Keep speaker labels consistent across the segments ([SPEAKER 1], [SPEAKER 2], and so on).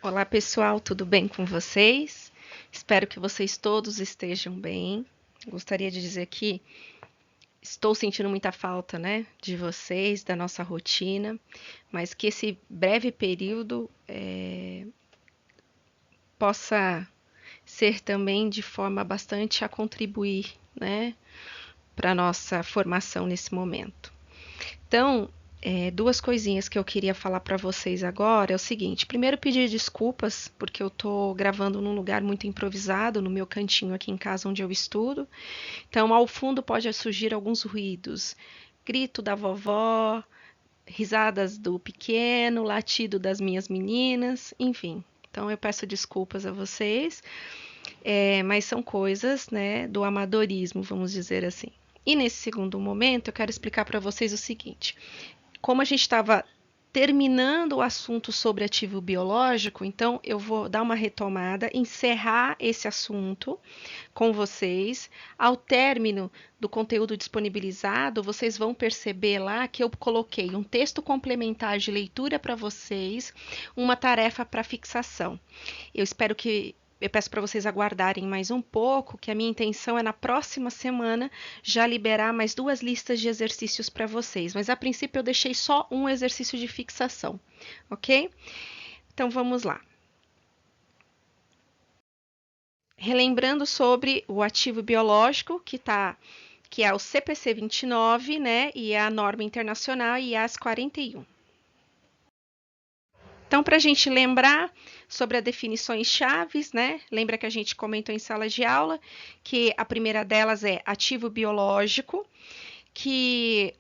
[SPEAKER 1] Olá, pessoal, tudo bem com vocês? Espero que vocês todos estejam bem. Gostaria de dizer que estou sentindo muita falta, né, de vocês, da nossa rotina, mas que esse breve período possa ser também de forma bastante a contribuir, né, para a nossa formação nesse momento. Então, duas coisinhas que eu queria falar para vocês agora é o seguinte: primeiro, pedir desculpas, porque eu estou gravando num lugar muito improvisado, no meu cantinho aqui em casa onde eu estudo. Então, ao fundo pode surgir alguns ruídos: grito da vovó, risadas do pequeno, latido das minhas meninas, enfim. Então, eu peço desculpas a vocês, mas são coisas, né, do amadorismo, vamos dizer assim. E nesse segundo momento, eu quero explicar para vocês o seguinte: como a gente estava terminando o assunto sobre ativo biológico, então eu vou dar uma retomada, encerrar esse assunto com vocês. Ao término do conteúdo disponibilizado, vocês vão perceber lá que eu coloquei um texto complementar de leitura para vocês, uma tarefa para fixação. Eu peço para vocês aguardarem mais um pouco, que a minha intenção é na próxima semana já liberar mais duas listas de exercícios para vocês. Mas a princípio eu deixei só um exercício de fixação, ok? Então vamos lá. Relembrando sobre o ativo biológico, que é o CPC 29, né? E é a norma internacional IAS 41. Então, para a gente lembrar sobre as definições chaves, né? Lembra que a gente comentou em sala de aula que a primeira delas é ativo biológico, que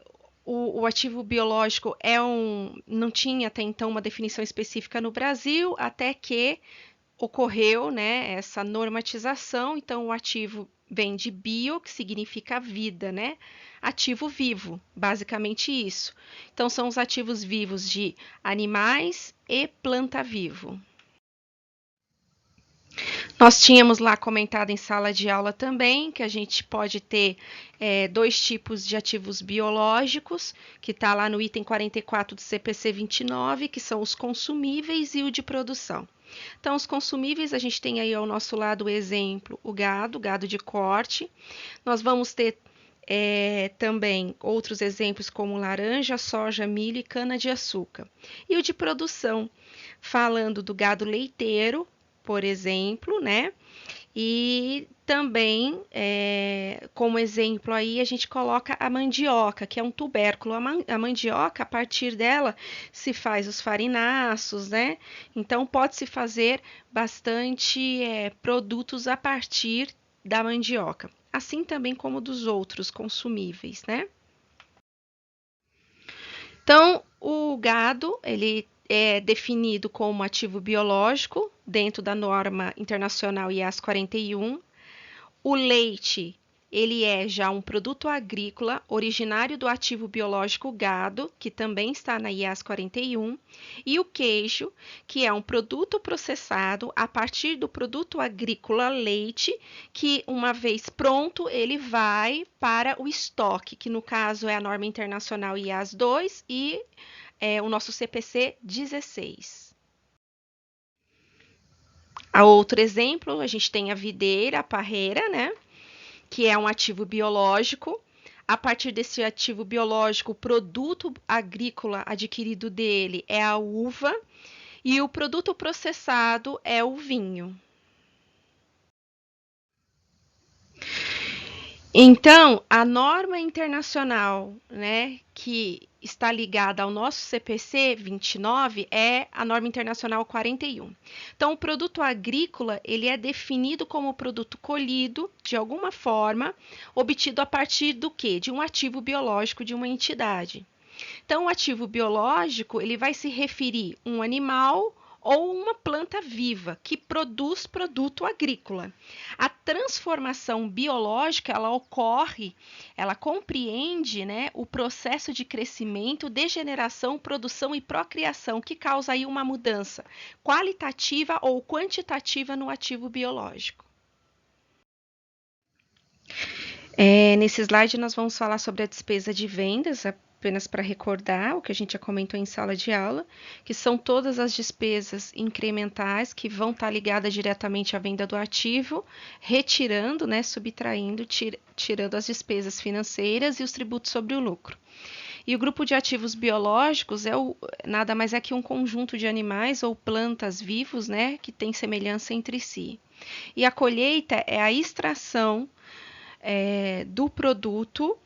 [SPEAKER 1] o ativo biológico não tinha até então uma definição específica no Brasil, até que ocorreu, né, essa normatização. Então, o ativo vem de bio, que significa vida, né? Ativo vivo, basicamente isso. Então, são os ativos vivos de animais e planta vivo. Nós tínhamos lá comentado em sala de aula também que a gente pode ter dois tipos de ativos biológicos, que está lá no item 44 do CPC 29, que são os consumíveis e o de produção. Então, os consumíveis, a gente tem aí ao nosso lado o exemplo, o gado de corte. Nós vamos ter também outros exemplos como laranja, soja, milho e cana-de-açúcar. E o de produção, falando do gado leiteiro, por exemplo, né? E também, como exemplo aí, a gente coloca a mandioca, que é um tubérculo. A mandioca, a partir dela, se faz os farináceos, né? Então, pode-se fazer bastante produtos a partir da mandioca. Assim também como dos outros consumíveis, né? Então, o gado, ele é definido como ativo biológico dentro da norma internacional IAS 41. O leite, ele é já um produto agrícola originário do ativo biológico gado, que também está na IAS 41, e o queijo, que é um produto processado a partir do produto agrícola leite, que uma vez pronto, ele vai para o estoque, que no caso é a norma internacional IAS 2 e o nosso CPC 16. A outro exemplo, a gente tem a videira, a parreira, né? Que é um ativo biológico. A partir desse ativo biológico, o produto agrícola adquirido dele é a uva e o produto processado é o vinho. Então, a norma internacional, né, que está ligada ao nosso CPC 29 é a norma internacional 41. Então, o produto agrícola, ele é definido como produto colhido de alguma forma, obtido a partir do quê? De um ativo biológico de uma entidade. Então, o ativo biológico, ele vai se referir a um animal ou uma planta viva que produz produto agrícola. A transformação biológica, ela ocorre, ela compreende, né, o processo de crescimento, degeneração, produção e procriação que causa aí uma mudança qualitativa ou quantitativa no ativo biológico. Nesse slide nós vamos falar sobre a despesa de vendas, apenas para recordar o que a gente já comentou em sala de aula, que são todas as despesas incrementais que vão estar ligadas diretamente à venda do ativo, retirando, né, subtraindo, tirando as despesas financeiras e os tributos sobre o lucro. E o grupo de ativos biológicos nada mais é que um conjunto de animais ou plantas vivos, né, que tem semelhança entre si. E a colheita é a extração do produto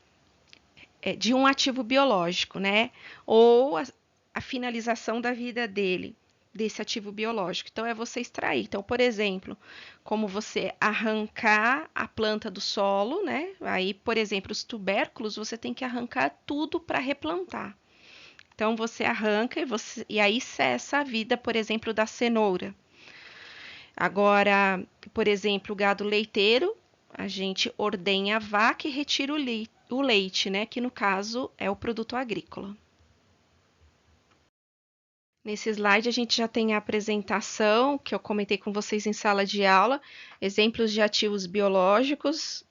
[SPEAKER 1] de um ativo biológico, né? Ou a finalização da vida dele, desse ativo biológico. Então, é você extrair. Então, por exemplo, como você arrancar a planta do solo, né? Aí, por exemplo, os tubérculos, você tem que arrancar tudo para replantar. Então, você arranca e aí cessa a vida, por exemplo, da cenoura. Agora, por exemplo, o gado leiteiro, a gente ordenha a vaca e retira o leite, né? Que no caso é o produto agrícola. Nesse slide a gente já tem a apresentação que eu comentei com vocês em sala de aula, exemplos de ativos biológicos,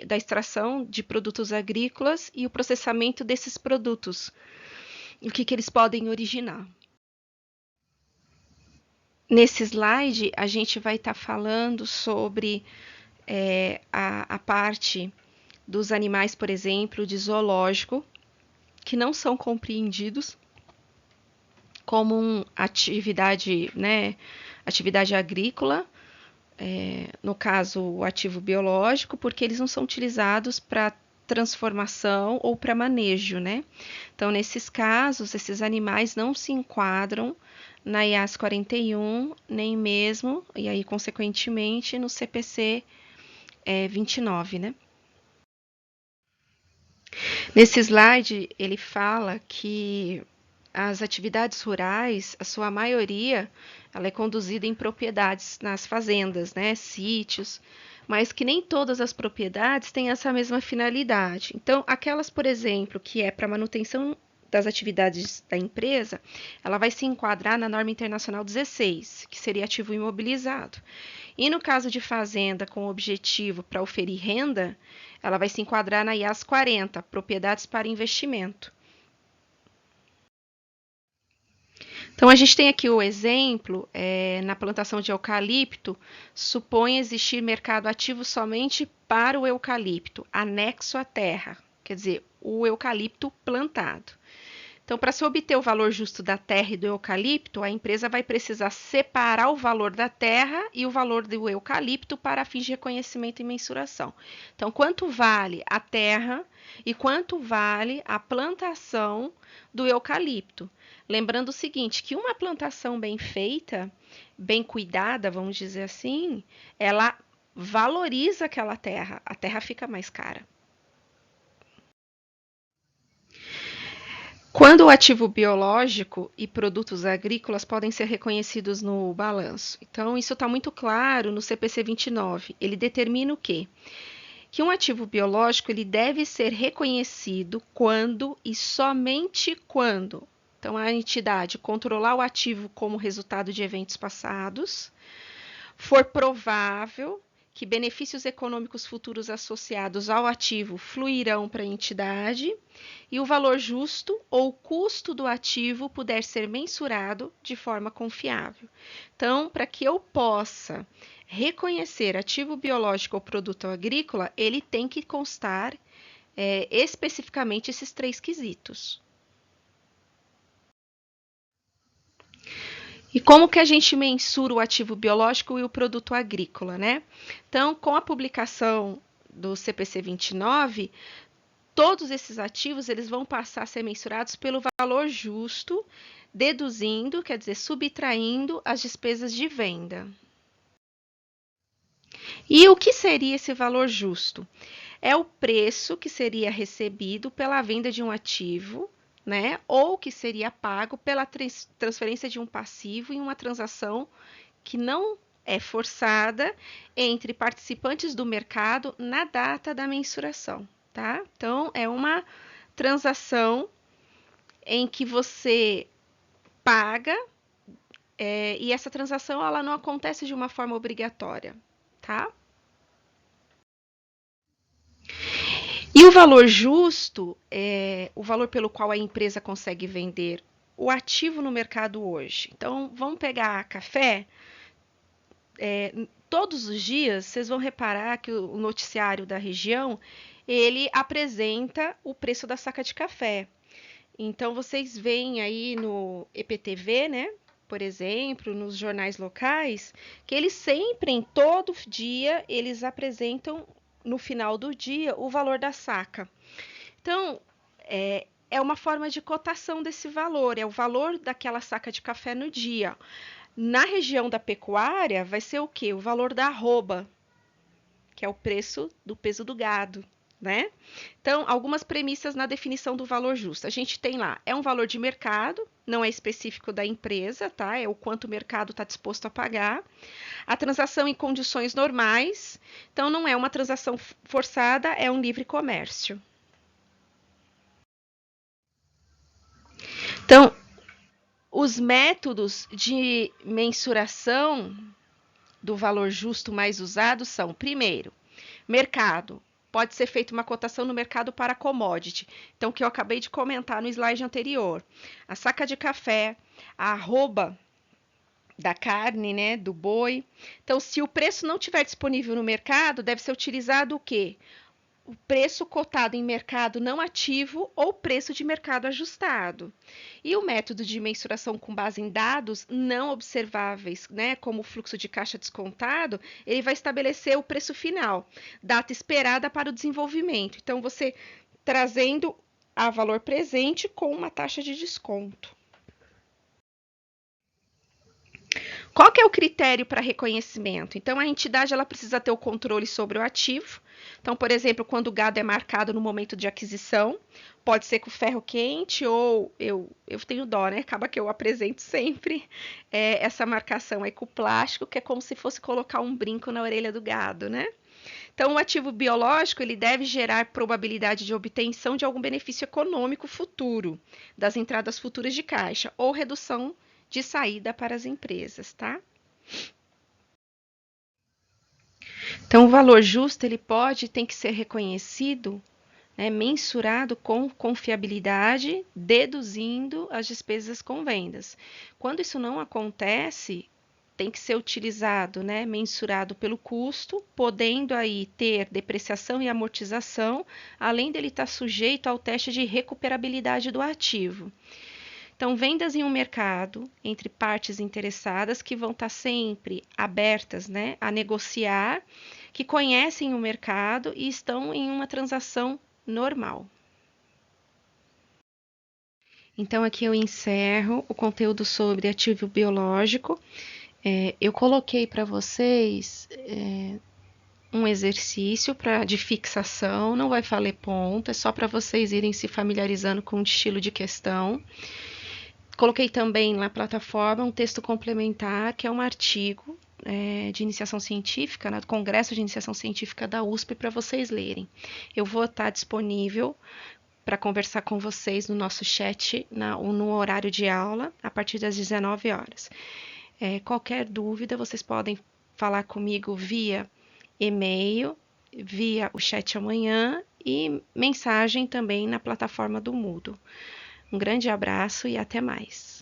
[SPEAKER 1] da extração de produtos agrícolas e o processamento desses produtos, e o que eles podem originar. Nesse slide a gente vai estar falando sobre a parte dos animais, por exemplo, de zoológico, que não são compreendidos como uma atividade, né, atividade agrícola, no caso o ativo biológico, porque eles não são utilizados para transformação ou para manejo, né? Então, nesses casos, esses animais não se enquadram na IAS 41, nem mesmo, e aí, consequentemente, no CPC 29, né? Nesse slide, ele fala que as atividades rurais, a sua maioria, ela é conduzida em propriedades nas fazendas, né, sítios, mas que nem todas as propriedades têm essa mesma finalidade. Então, aquelas, por exemplo, que é para manutenção das atividades da empresa, ela vai se enquadrar na norma internacional 16, que seria ativo imobilizado. E no caso de fazenda com objetivo para oferir renda, ela vai se enquadrar na IAS 40, propriedades para investimento. Então, a gente tem aqui o exemplo, na plantação de eucalipto, supõe existir mercado ativo somente para o eucalipto, anexo à terra, quer dizer, o eucalipto plantado. Então, para se obter o valor justo da terra e do eucalipto, a empresa vai precisar separar o valor da terra e o valor do eucalipto para fins de reconhecimento e mensuração. Então, quanto vale a terra e quanto vale a plantação do eucalipto? Lembrando o seguinte, que uma plantação bem feita, bem cuidada, vamos dizer assim, ela valoriza aquela terra, a terra fica mais cara. Quando o ativo biológico e produtos agrícolas podem ser reconhecidos no balanço? Então, isso está muito claro no CPC 29. Ele determina o quê? Que um ativo biológico ele deve ser reconhecido quando e somente quando. Então, a entidade controlar o ativo como resultado de eventos passados, for provável que benefícios econômicos futuros associados ao ativo fluirão para a entidade e o valor justo ou custo do ativo puder ser mensurado de forma confiável. Então, para que eu possa reconhecer ativo biológico ou produto agrícola, ele tem que constar especificamente esses 3 quesitos. E como que a gente mensura o ativo biológico e o produto agrícola, né? Então, com a publicação do CPC 29, todos esses ativos eles vão passar a ser mensurados pelo valor justo, deduzindo, quer dizer, subtraindo as despesas de venda. E o que seria esse valor justo? É o preço que seria recebido pela venda de um ativo, né? Ou que seria pago pela transferência de um passivo em uma transação que não é forçada entre participantes do mercado na data da mensuração, tá? Então, é uma transação em que você paga e essa transação ela não acontece de uma forma obrigatória, tá? E o valor justo é o valor pelo qual a empresa consegue vender o ativo no mercado hoje. Então, vamos pegar café. Todos os dias, vocês vão reparar que o noticiário da região, ele apresenta o preço da saca de café. Então, vocês veem aí no EPTV, né? Por exemplo, nos jornais locais, que eles sempre, em todo dia, eles apresentam no final do dia o valor da saca. Então, é uma forma de cotação desse valor, é o valor daquela saca de café no dia. Na região da pecuária, vai ser o quê? O valor da arroba, que é o preço do peso do gado, né? Então, algumas premissas na definição do valor justo. A gente tem lá, é um valor de mercado, não é específico da empresa, tá? É o quanto o mercado está disposto a pagar. A transação em condições normais, então não é uma transação forçada, é um livre comércio. Então, os métodos de mensuração do valor justo mais usados são, primeiro, mercado. Pode ser feita uma cotação no mercado para commodity. Então, o que eu acabei de comentar no slide anterior. A saca de café, a arroba da carne, né, do boi. Então, se o preço não estiver disponível no mercado, deve ser utilizado o quê? O preço cotado em mercado não ativo ou preço de mercado ajustado. E o método de mensuração com base em dados não observáveis, né, como o fluxo de caixa descontado, ele vai estabelecer o preço final, data esperada para o desenvolvimento. Então, você trazendo a valor presente com uma taxa de desconto. Qual que é o critério para reconhecimento? Então, a entidade ela precisa ter o controle sobre o ativo. Então, por exemplo, quando o gado é marcado no momento de aquisição, pode ser com ferro quente ou eu tenho dó, né? Acaba que eu apresento sempre essa marcação aí com plástico, que é como se fosse colocar um brinco na orelha do gado, né? Então, o ativo biológico ele deve gerar probabilidade de obtenção de algum benefício econômico futuro, das entradas futuras de caixa, ou redução de saída para as empresas, tá? Então, o valor justo ele tem que ser reconhecido, né, mensurado com confiabilidade, deduzindo as despesas com vendas. Quando isso não acontece, tem que ser utilizado, né, mensurado pelo custo, podendo aí ter depreciação e amortização, além dele estar sujeito ao teste de recuperabilidade do ativo. Então, vendas em um mercado entre partes interessadas que vão estar sempre abertas, né, a negociar, que conhecem o mercado e estão em uma transação normal. Então, aqui eu encerro o conteúdo sobre ativo biológico. Eu coloquei para vocês um exercício de fixação, não vai valer ponto, é só para vocês irem se familiarizando com o estilo de questão. Coloquei também na plataforma um texto complementar, que é um artigo de iniciação científica, né, do Congresso de Iniciação Científica da USP, para vocês lerem. Eu vou estar disponível para conversar com vocês no nosso chat no horário de aula, a partir das 19 horas. Qualquer dúvida, vocês podem falar comigo via e-mail, via o chat amanhã e mensagem também na plataforma do Moodle. Um grande abraço e até mais.